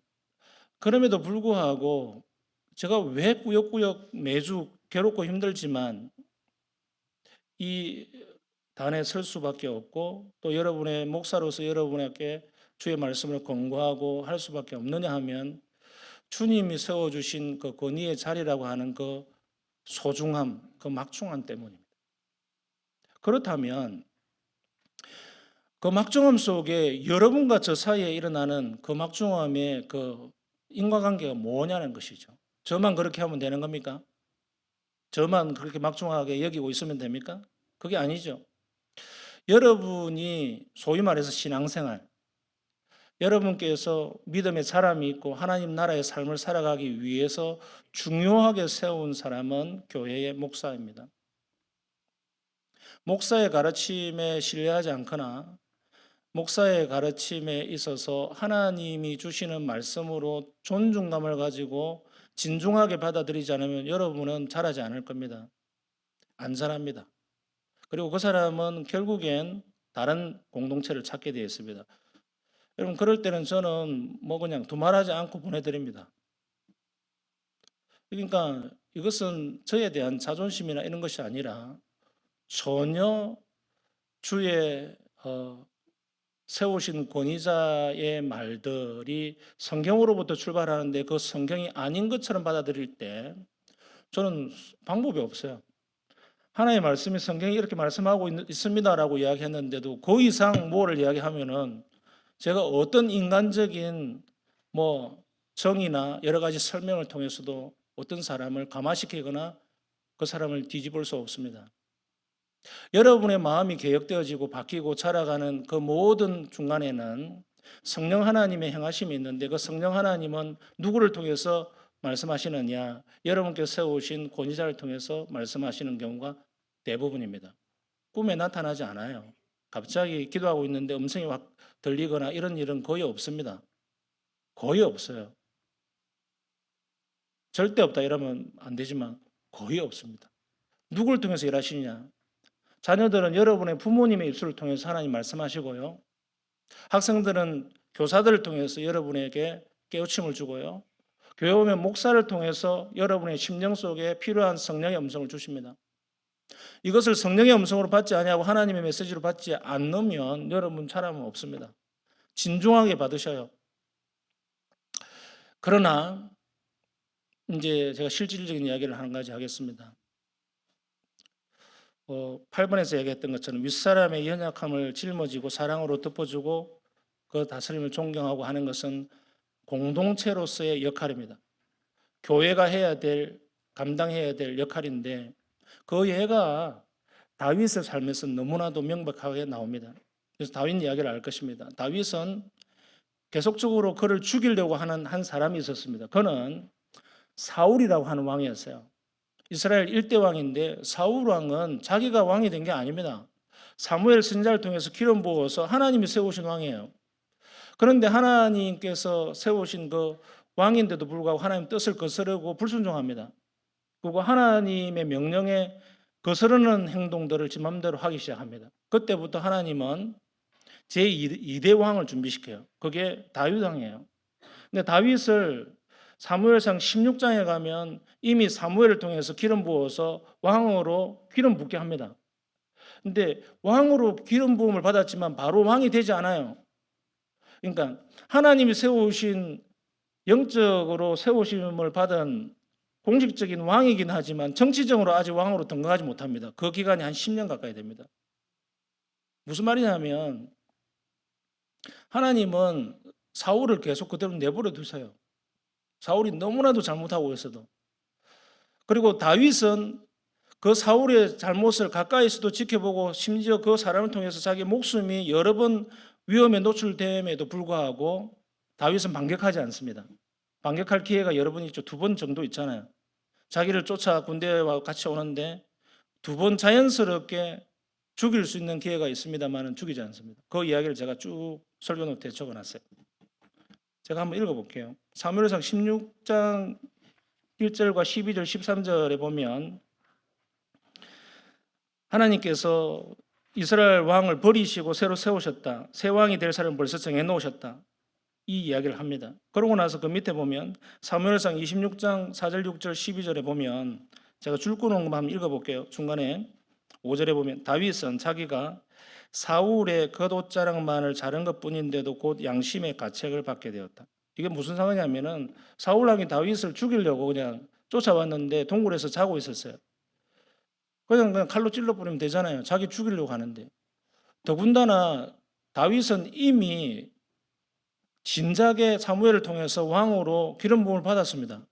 그럼에도 불구하고 제가 왜 꾸역꾸역 매주 괴롭고 힘들지만 이 단에 설 수밖에 없고 또 여러분의 목사로서 여러분에게 주의 말씀을 권고하고 할 수밖에 없느냐 하면 주님이 세워주신 그 권위의 자리라고 하는 그 소중함, 그 막중함 때문입니다. 그렇다면 그 막중함 속에 여러분과 저 사이에 일어나는 그 막중함의 그 인과관계가 뭐냐는 것이죠. 저만 그렇게 하면 되는 겁니까? 저만 그렇게 막중하게 여기고 있으면 됩니까? 그게 아니죠. 여러분이 소위 말해서 신앙생활, 여러분께서 믿음의 사람이 있고 하나님 나라의 삶을 살아가기 위해서 중요하게 세운 사람은 교회의 목사입니다. 목사의 가르침에 신뢰하지 않거나 목사의 가르침에 있어서 하나님이 주시는 말씀으로 존중감을 가지고 진중하게 받아들이지 않으면 여러분은 자라지 않을 겁니다. 안 자랍니다. 그리고 그 사람은 결국엔 다른 공동체를 찾게 되어 있습니다. 여러분 그럴 때는 저는 뭐 그냥 두말하지 않고 보내드립니다. 그러니까 이것은 저에 대한 자존심이나 이런 것이 아니라 전혀 주의 세우신 권위자의 말들이 성경으로부터 출발하는데 그 성경이 아닌 것처럼 받아들일 때 저는 방법이 없어요. 하나님의 말씀이 성경이 이렇게 말씀하고 있습니다라고 이야기했는데도 그 이상 뭐를 이야기하면은 제가 어떤 인간적인 뭐 정의나 여러 가지 설명을 통해서도 어떤 사람을 감화시키거나 그 사람을 뒤집을 수 없습니다. 여러분의 마음이 개혁되어지고 바뀌고 자라가는 그 모든 중간에는 성령 하나님의 행하심이 있는데 그 성령 하나님은 누구를 통해서 말씀하시느냐? 여러분께서 세우신 권위자를 통해서 말씀하시는 경우가 대부분입니다. 꿈에 나타나지 않아요. 갑자기 기도하고 있는데 음성이 확 들리거나 이런 일은 거의 없습니다. 거의 없어요. 절대 없다 이러면 안 되지만 거의 없습니다. 누굴 통해서 일하시느냐? 자녀들은 여러분의 부모님의 입술을 통해서 하나님 말씀하시고요. 학생들은 교사들을 통해서 여러분에게 깨우침을 주고요. 교회 오면 목사를 통해서 여러분의 심령 속에 필요한 성령의 음성을 주십니다. 이것을 성령의 음성으로 받지 아니하고 하나님의 메시지로 받지 않으면 여러분 사람은 없습니다. 진중하게 받으셔요. 그러나 이제 제가 실질적인 이야기를 한 가지 하겠습니다. 8번에서 얘기했던 것처럼 윗사람의 연약함을 짊어지고 사랑으로 덮어주고 그 다스림을 존경하고 하는 것은 공동체로서의 역할입니다. 교회가 해야 될, 감당해야 될 역할인데 그 예가 다윗의 삶에서 너무나도 명백하게 나옵니다. 그래서 다윗 이야기를 알 것입니다. 다윗은 계속적으로 그를 죽이려고 하는 한 사람이 있었습니다. 그는 사울이라고 하는 왕이었어요. 이스라엘 1대 왕인데 사울 왕은 자기가 왕이 된 게 아닙니다. 사무엘 선지자를 통해서 기름 부어서 하나님이 세우신 왕이에요. 그런데 하나님께서 세우신 그 왕인데도 불구하고 하나님 뜻을 거스르고 불순종합니다. 그리고 하나님의 명령에 거스르는 행동들을 지 맘대로 하기 시작합니다. 그때부터 하나님은 제2대 왕을 준비시켜요. 그게 다윗 왕이에요. 근데 다윗을 사무엘상 16장에 가면 이미 사무엘을 통해서 기름 부어서 왕으로 기름 붓게 합니다. 근데 왕으로 기름 부음을 받았지만 바로 왕이 되지 않아요. 그러니까 하나님이 세우신 영적으로 세우심을 받은 공식적인 왕이긴 하지만 정치적으로 아직 왕으로 등극하지 못합니다. 그 기간이 한 10년 가까이 됩니다. 무슨 말이냐면 하나님은 사울을 계속 그대로 내버려 두세요. 사울이 너무나도 잘못하고 있어도. 그리고 다윗은 그 사울의 잘못을 가까이서도 지켜보고 심지어 그 사람을 통해서 자기 목숨이 여러 번 위험에 노출됨에도 불구하고 다윗은 반격하지 않습니다. 반격할 기회가 여러 번 있죠. 2번 정도 있잖아요. 자기를 쫓아 군대와 같이 오는데 2번 자연스럽게 죽일 수 있는 기회가 있습니다만 죽이지 않습니다. 그 이야기를 제가 쭉 설교 노트에 적어놨어요. 제가 한번 읽어볼게요. 사무엘상 16장 1절과 12절 13절에 보면 하나님께서 이스라엘 왕을 버리시고 새로 세우셨다. 새 왕이 될 사람을 벌써 정해놓으셨다. 이 이야기를 합니다. 그러고 나서 그 밑에 보면 사무엘상 26장 4절 6절 12절에 보면 제가 줄 끊은 것만 한번 읽어볼게요. 중간에 5절에 보면 다윗은 자기가 사울의 겉옷자락만을 자른 것뿐인데도 곧 양심의 가책을 받게 되었다. 이게 무슨 상황이냐면은 사울 왕이 다윗을 죽이려고 그냥 쫓아왔는데 동굴에서 자고 있었어요. 그냥 칼로 찔러 뿌리면 되잖아요. 자기 죽이려고 하는데. 더군다나 다윗은 이미 진작에 사무엘을 통해서 왕으로 기름 부음을 받았습니다.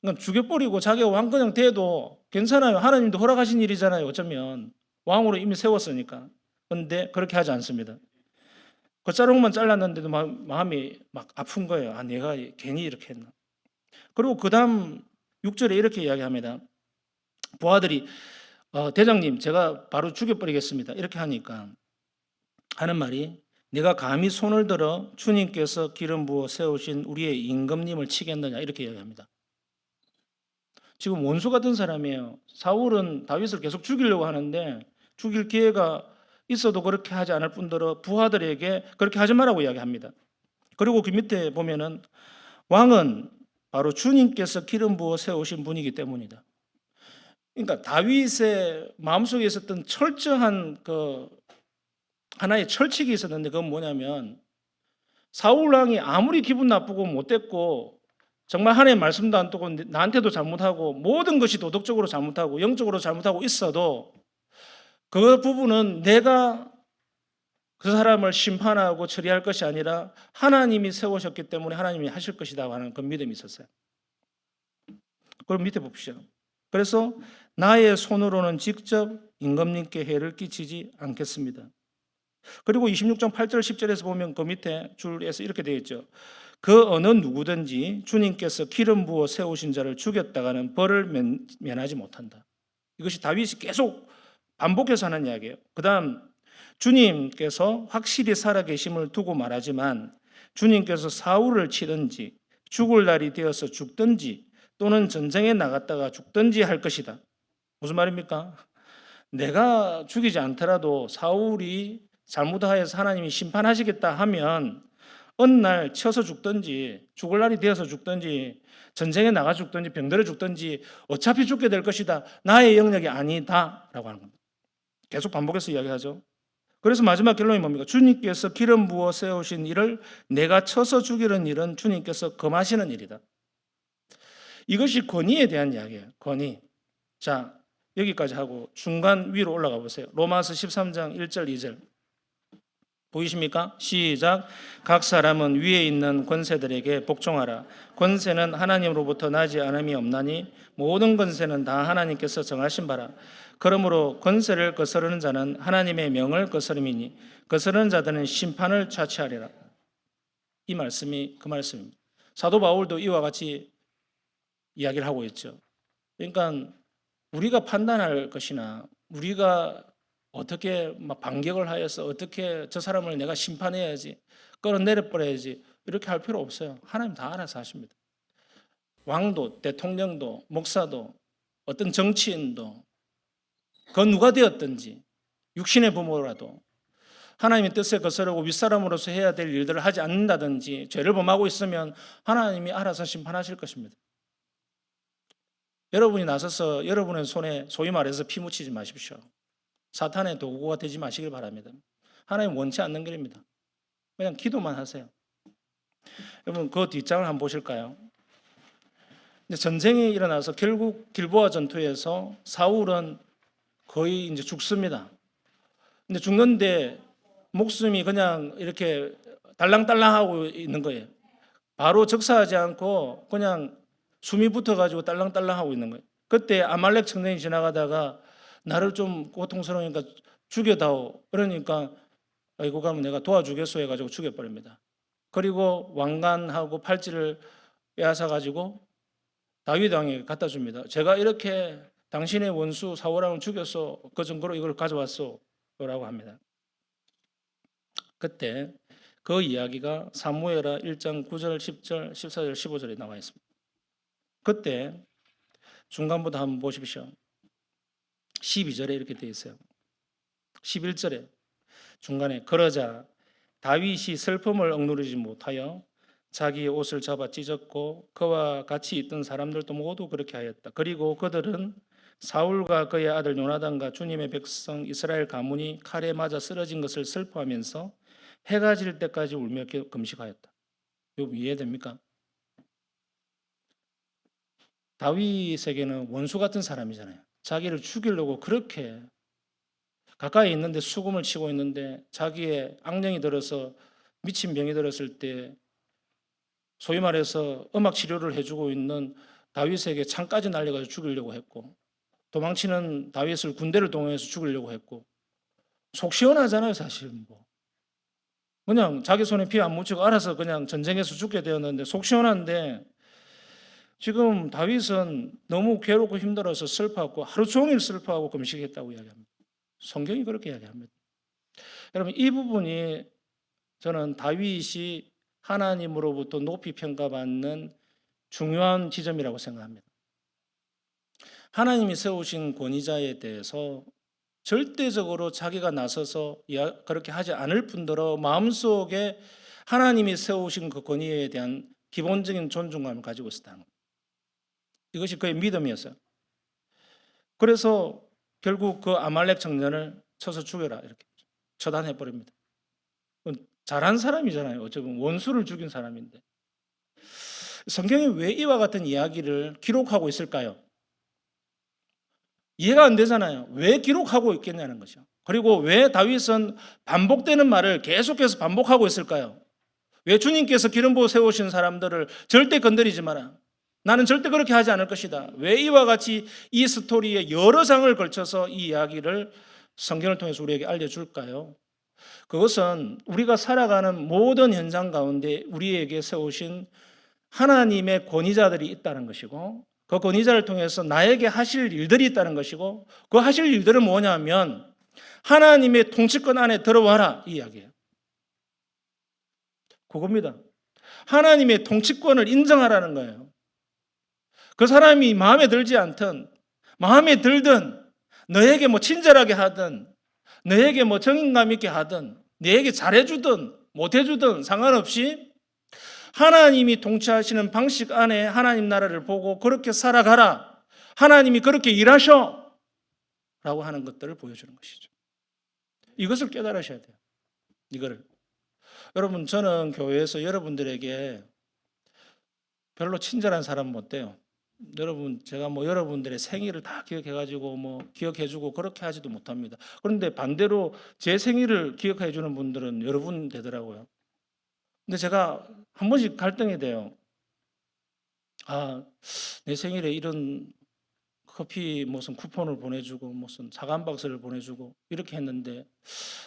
그러니까 죽여버리고 자기가 왕 그냥 돼도 괜찮아요. 하나님도 허락하신 일이잖아요. 어쩌면 왕으로 이미 세웠으니까. 그런데 그렇게 하지 않습니다. 겉자락만 잘랐는데도 마음이 막 아픈 거예요. 아, 내가 괜히 이렇게 했나. 그리고 그 다음 6절에 이렇게 이야기합니다. 부하들이 대장님 제가 바로 죽여버리겠습니다. 이렇게 하니까 하는 말이 내가 감히 손을 들어 주님께서 기름 부어 세우신 우리의 임금님을 치겠느냐 이렇게 이야기합니다. 지금 원수 같은 사람이에요. 사울은 다윗을 계속 죽이려고 하는데 죽일 기회가 있어도 그렇게 하지 않을 뿐더러 부하들에게 그렇게 하지 말라고 이야기합니다. 그리고 그 밑에 보면은 왕은 바로 주님께서 기름 부어 세우신 분이기 때문이다. 그러니까 다윗의 마음속에 있었던 철저한 그 하나의 철칙이 있었는데 그건 뭐냐면 사울 왕이 아무리 기분 나쁘고 못됐고 정말 하나님의 말씀도 안 듣고 나한테도 잘못하고 모든 것이 도덕적으로 잘못하고 영적으로 잘못하고 있어도 그 부분은 내가 그 사람을 심판하고 처리할 것이 아니라 하나님이 세우셨기 때문에 하나님이 하실 것이다 하는 그 믿음이 있었어요. 그럼 밑에 봅시다. 그래서 나의 손으로는 직접 임금님께 해를 끼치지 않겠습니다. 그리고 26장 8절 10절에서 보면 그 밑에 줄에서 이렇게 되어 있죠. 그 어느 누구든지 주님께서 기름 부어 세우신 자를 죽였다가는 벌을 면하지 못한다. 이것이 다윗이 계속 반복해서 하는 이야기예요. 그 다음 주님께서 확실히 살아계심을 두고 말하지만 주님께서 사울을 치든지 죽을 날이 되어서 죽든지 또는 전쟁에 나갔다가 죽든지 할 것이다. 무슨 말입니까? 내가 죽이지 않더라도 사울이 잘못하여서 하나님이 심판하시겠다 하면 어느 날 쳐서 죽든지 죽을 날이 되어서 죽든지 전쟁에 나가 죽든지 병들어 죽든지 어차피 죽게 될 것이다. 나의 영역이 아니다 라고 하는 겁니다. 계속 반복해서 이야기하죠. 그래서 마지막 결론이 뭡니까? 주님께서 기름 부어 세우신 일을 내가 쳐서 죽이는 일은 주님께서 금하시는 일이다. 이것이 권위에 대한 이야기예요. 권위. 자, 여기까지 하고 중간 위로 올라가 보세요. 로마서 13장 1절 2절 보이십니까? 시작. 각 사람은 위에 있는 권세들에게 복종하라. 권세는 하나님으로부터 나지 않음이 없나니 모든 권세는 다 하나님께서 정하신 바라. 그러므로 권세를 거스르는 자는 하나님의 명을 거스름이니 거스르는 자들은 심판을 자취하리라. 이 말씀이 그 말씀입니다. 사도 바울도 이와 같이 이야기를 하고 있죠. 그러니까 우리가 판단할 것이나 우리가 어떻게 막 반격을 하여서 어떻게 저 사람을 내가 심판해야지 끌어내려 버려야지 이렇게 할 필요 없어요. 하나님 다 알아서 하십니다. 왕도 대통령도 목사도 어떤 정치인도 그 누가 되었든지 육신의 부모라도 하나님의 뜻에 거스르고 윗사람으로서 해야 될 일들을 하지 않는다든지 죄를 범하고 있으면 하나님이 알아서 심판하실 것입니다. 여러분이 나서서 여러분의 손에 소위 말해서 피 묻히지 마십시오. 사탄의 도구가 되지 마시길 바랍니다. 하나님 원치 않는 길입니다. 그냥 기도만 하세요. 여러분 그 뒷장을 한번 보실까요? 전쟁이 일어나서 결국 길보아 전투에서 사울은 거의 이제 죽습니다. 근데 죽는데 목숨이 그냥 이렇게 달랑달랑하고 있는 거예요. 바로 적사하지 않고 그냥 숨이 붙어가지고 딸랑딸랑하고 있는 거예요. 그때 아말렉 청년이 지나가다가 나를 좀 고통스러우니까 죽여다오. 그러니까 이거 가면 내가 도와주겠소 해가지고 죽여버립니다. 그리고 왕관하고 팔찌를 빼앗아가지고 다윗 왕에게 갖다 줍니다. 제가 이렇게 당신의 원수 사울왕을 죽여서 그 증거로 이걸 가져왔소 라고 합니다. 그때 그 이야기가 사무엘하 1장 9절, 10절, 14절, 15절에 나와 있습니다. 그때 중간부터 한번 보십시오. 12절에 이렇게 되어 있어요. 11절에 중간에 그러자 다윗이 슬픔을 억누르지 못하여 자기의 옷을 잡아 찢었고 그와 같이 있던 사람들도 모두 그렇게 하였다. 그리고 그들은 사울과 그의 아들 요나단과 주님의 백성 이스라엘 가문이 칼에 맞아 쓰러진 것을 슬퍼하면서 해가 질 때까지 울며 금식하였다. 이거 이해됩니까? 다윗에게는 원수 같은 사람이잖아요. 자기를 죽이려고 그렇게 가까이 있는데 수금을 치고 있는데 자기의 악령이 들어서 미친 병이 들었을 때 소위 말해서 음악 치료를 해주고 있는 다윗에게 창까지 날려가지고 죽이려고 했고 도망치는 다윗을 군대를 동원해서 죽이려고 했고 속 시원하잖아요 사실 뭐 그냥 자기 손에 피 안 묻히고 알아서 그냥 전쟁에서 죽게 되었는데 속 시원한데 지금 다윗은 너무 괴롭고 힘들어서 슬퍼하고 하루 종일 슬퍼하고 금식했다고 이야기합니다. 성경이 그렇게 이야기합니다. 여러분 이 부분이 저는 다윗이 하나님으로부터 높이 평가받는 중요한 지점이라고 생각합니다. 하나님이 세우신 권위자에 대해서 절대적으로 자기가 나서서 그렇게 하지 않을 뿐더러 마음속에 하나님이 세우신 그 권위에 대한 기본적인 존중감을 가지고 있었다는 겁니다. 이것이 그의 믿음이었어요. 그래서 결국 그 아말렉 청년을 쳐서 죽여라 이렇게 처단해 버립니다. 잘한 사람이잖아요. 어쩌면 원수를 죽인 사람인데 성경이 왜 이와 같은 이야기를 기록하고 있을까요? 이해가 안 되잖아요. 왜 기록하고 있겠냐는 거죠. 그리고 왜 다윗은 반복되는 말을 계속해서 반복하고 있을까요? 왜 주님께서 기름 부어 세우신 사람들을 절대 건드리지 마라. 나는 절대 그렇게 하지 않을 것이다. 왜 이와 같이 이 스토리에 여러 장을 걸쳐서 이 이야기를 성경을 통해서 우리에게 알려줄까요? 그것은 우리가 살아가는 모든 현장 가운데 우리에게 세우신 하나님의 권위자들이 있다는 것이고 그 권위자를 통해서 나에게 하실 일들이 있다는 것이고 그 하실 일들은 뭐냐면 하나님의 통치권 안에 들어와라 이 이야기예요. 그겁니다. 하나님의 통치권을 인정하라는 거예요. 그 사람이 마음에 들지 않든 마음에 들든 너에게 뭐 친절하게 하든 너에게 뭐 정인감 있게 하든 너에게 잘해주든 못해주든 상관없이 하나님이 통치하시는 방식 안에 하나님 나라를 보고 그렇게 살아가라. 하나님이 그렇게 일하셔. 라고 하는 것들을 보여주는 것이죠. 이것을 깨달으셔야 돼요. 이거를. 여러분, 저는 교회에서 여러분들에게 별로 친절한 사람 못 돼요. 여러분, 제가 뭐 여러분들의 생일을 다 기억해가지고 뭐 기억해주고 그렇게 하지도 못합니다. 그런데 반대로 제 생일을 기억해주는 분들은 여러분 되더라고요. 근데 제가 한 번씩 갈등이 돼요. 아, 내 생일에 이런 커피 무슨 쿠폰을 보내주고 무슨 사과 한 박스를 보내주고 이렇게 했는데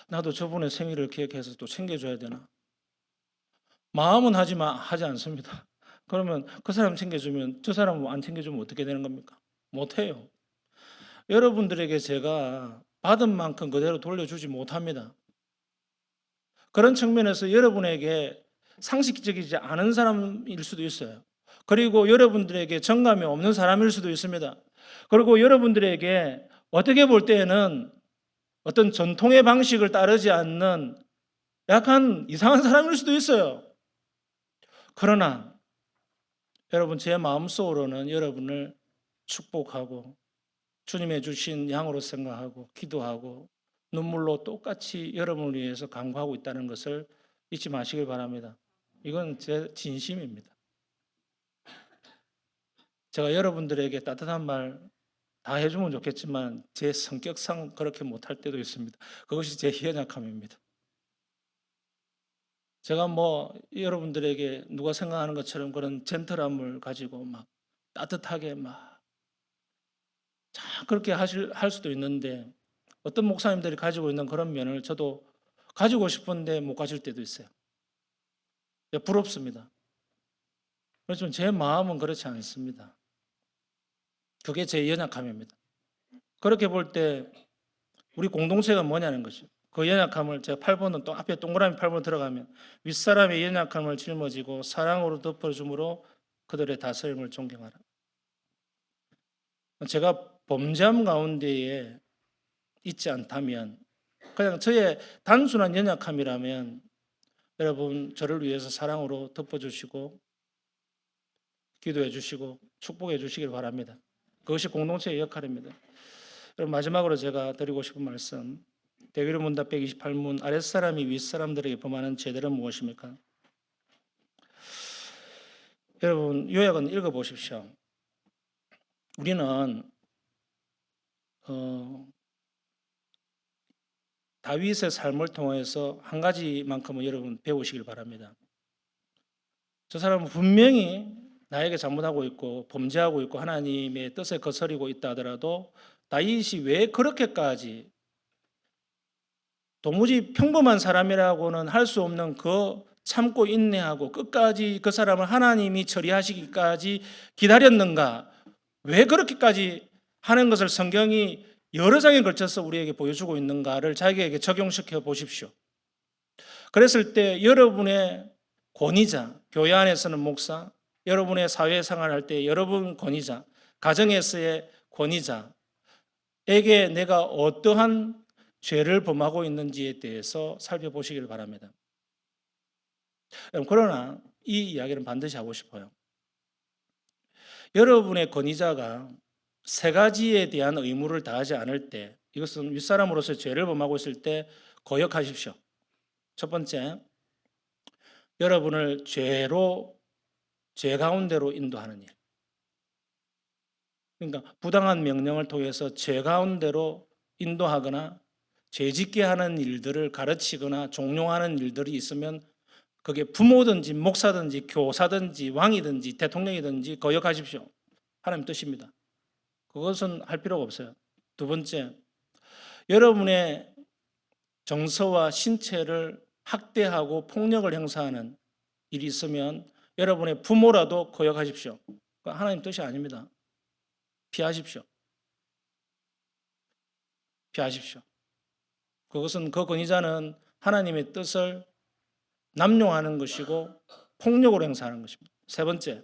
나도 저분의 생일을 기억해서 또 챙겨줘야 되나? 마음은 하지만 하지 않습니다. 그러면 그 사람 챙겨주면 저 사람은 안 챙겨주면 어떻게 되는 겁니까? 못해요. 여러분들에게 제가 받은 만큼 그대로 돌려주지 못합니다. 그런 측면에서 여러분에게 상식적이지 않은 사람일 수도 있어요. 그리고 여러분들에게 정감이 없는 사람일 수도 있습니다. 그리고 여러분들에게 어떻게 볼 때에는 어떤 전통의 방식을 따르지 않는 약간 이상한 사람일 수도 있어요. 그러나 여러분 제 마음속으로는 여러분을 축복하고 주님의 주신 양으로 생각하고 기도하고 눈물로 똑같이 여러분을 위해서 간구하고 있다는 것을 잊지 마시길 바랍니다. 이건 제 진심입니다. 제가 여러분들에게 따뜻한 말 다 해주면 좋겠지만 제 성격상 그렇게 못할 때도 있습니다. 그것이 제 연약함입니다. 제가 뭐 여러분들에게 누가 생각하는 것처럼 그런 젠틀함을 가지고 막 따뜻하게 막 그렇게 할 수도 있는데 어떤 목사님들이 가지고 있는 그런 면을 저도 가지고 싶은데 못 가질 때도 있어요. 부럽습니다. 그렇지만 제 마음은 그렇지 않습니다. 그게 제 연약함입니다. 그렇게 볼 때 우리 공동체가 뭐냐는 거죠. 그 연약함을 제가 8번은 또 앞에 동그라미 8번 들어가면 윗사람의 연약함을 짊어지고 사랑으로 덮어줌으로 그들의 다스림을 존경하라. 제가 범죄함 가운데에 있지 않다면 그냥 저의 단순한 연약함이라면 여러분 저를 위해서 사랑으로 덮어주시고 기도해 주시고 축복해 주시길 바랍니다. 그것이 공동체의 역할입니다. 여러분 마지막으로 제가 드리고 싶은 말씀 대위로 문답 128문 아랫사람이 윗사람들에게 범하는 죄들은 무엇입니까? 여러분 요약은 읽어보십시오. 우리는 다윗의 삶을 통해서 한 가지만큼은 여러분 배우시길 바랍니다. 저 사람은 분명히 나에게 잘못하고 있고 범죄하고 있고 하나님의 뜻에 거스리고 있다 하더라도 다윗이 왜 그렇게까지 도무지 평범한 사람이라고는 할 수 없는 그 참고 인내하고 끝까지 그 사람을 하나님이 처리하시기까지 기다렸는가? 왜 그렇게까지 하는 것을 성경이 여러 장에 걸쳐서 우리에게 보여주고 있는가를 자기에게 적용시켜 보십시오. 그랬을 때 여러분의 권위자, 교회 안에서는 목사, 여러분의 사회생활 할 때 여러분 권위자, 가정에서의 권위자에게 내가 어떠한 죄를 범하고 있는지에 대해서 살펴보시길 바랍니다. 그러나 이 이야기는 반드시 하고 싶어요. 여러분의 권위자가 세 가지에 대한 의무를 다하지 않을 때 이것은 윗사람으로서 죄를 범하고 있을 때 거역하십시오. 첫 번째, 여러분을 죄 가운데로 인도하는 일. 그러니까 부당한 명령을 통해서 죄 가운데로 인도하거나 죄짓게 하는 일들을 가르치거나 종용하는 일들이 있으면 그게 부모든지 목사든지 교사든지 왕이든지 대통령이든지 거역하십시오. 하나님 뜻입니다. 그것은 할 필요가 없어요. 두 번째, 여러분의 정서와 신체를 학대하고 폭력을 행사하는 일이 있으면 여러분의 부모라도 거역하십시오. 하나님 뜻이 아닙니다. 피하십시오. 피하십시오. 그것은 그 권위자는 하나님의 뜻을 남용하는 것이고 폭력으로 행사하는 것입니다. 세 번째,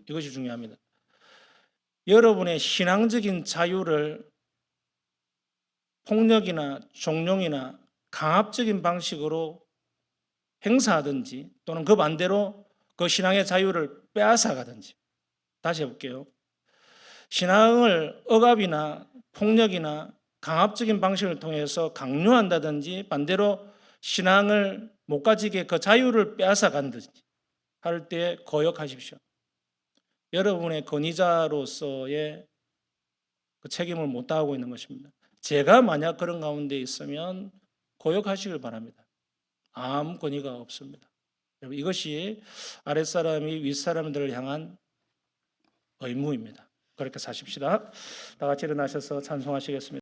이것이 중요합니다. 여러분의 신앙적인 자유를 폭력이나 종용이나 강압적인 방식으로 행사하든지 또는 그 반대로 그 신앙의 자유를 빼앗아가든지. 다시 해볼게요. 신앙을 억압이나 폭력이나 강압적인 방식을 통해서 강요한다든지 반대로 신앙을 못 가지게 그 자유를 빼앗아간다든지 할 때 거역하십시오. 여러분의 권위자로서의 그 책임을 못 다하고 있는 것입니다. 제가 만약 그런 가운데 있으면 고역하시길 바랍니다. 아무 권위가 없습니다. 이것이 아랫사람이 윗사람들을 향한 의무입니다. 그렇게 사십시다. 다 같이 일어나셔서 찬송하시겠습니다.